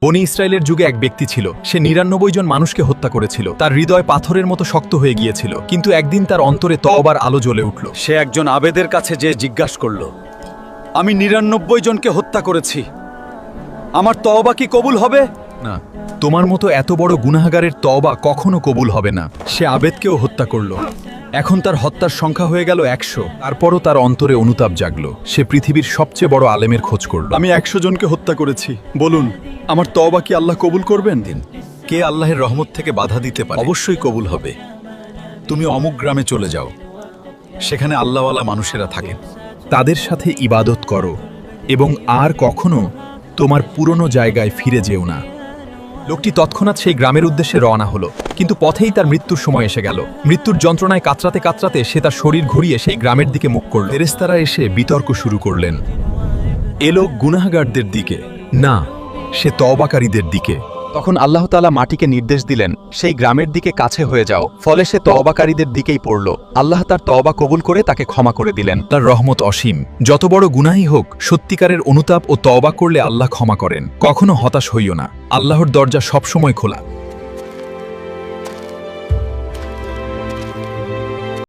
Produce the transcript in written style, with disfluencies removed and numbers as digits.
বনি ইসরায়েলের যুগে এক ব্যক্তি ছিল, সে ৯৯ জন মানুষকে হত্যা করেছিল। তার হৃদয় পাথরের মতো শক্ত হয়ে গিয়েছিল, কিন্তু একদিন তার অন্তরে তওবার আলো জ্বলে উঠল। সে একজন আবেদের কাছে যে জিজ্ঞাসা করল, আমি ৯৯ জনকে হত্যা করেছি, আমার তওবা কি কবুল হবে? না, তোমার মতো এত বড় গুনাহগারের তওবা কখনো কবুল হবে না। সে আবেদকেও হত্যা করল। এখন তার হত্যার সংখ্যা হয়ে গেল ১০০। তারপরও তার অন্তরে অনুতাপ জাগলো। সে পৃথিবীর সবচেয়ে বড় আলেমের খোঁজ করল। আমি ১০০ জনকে হত্যা করেছি, বলুন আমার তওবা কি আল্লাহ কবুল করবেন? কে আল্লাহর রহমত থেকে বাধা দিতে পারে? অবশ্যই কবুল হবে। তুমি অমুক গ্রামে চলে যাও, সেখানে আল্লাহওয়ালা মানুষেরা থাকেন, তাদের সাথে ইবাদত করো এবং আর কখনো তোমার পুরনো জায়গায় ফিরে যেও না। লোকটি তৎক্ষণাৎ সেই গ্রামের উদ্দেশ্যে রওনা হলো, কিন্তু পথেই তার মৃত্যুর সময় এসে গেল। মৃত্যুর যন্ত্রণায় কাতরাতে কাতরাতে সে তার শরীর ঘুরিয়ে সেই গ্রামের দিকে মুখ করল। ফেরেশতারা এসে বিতর্ক শুরু করলেন। এ লোক গুনাহগারদের দিকে না, সে তওবাকারীদের দিকে। তখন আল্লাহ তাআলা মাটিকে নির্দেশ দিলেন, সেই গ্রামের দিকে কাছে হয়ে যাও। ফলে সে তওবাকারীদের দিকেই পড়ল। আল্লাহ তার তওবা কবুল করে তাকে ক্ষমা করে দিলেন। তার রহমত অসীম। যত বড় গুনাহই হোক, সত্যিকারের অনুতাপ ও তওবা করলে আল্লাহ ক্ষমা করেন। কখনো হতাশ হইও না, আল্লাহর দরজা সবসময় খোলা।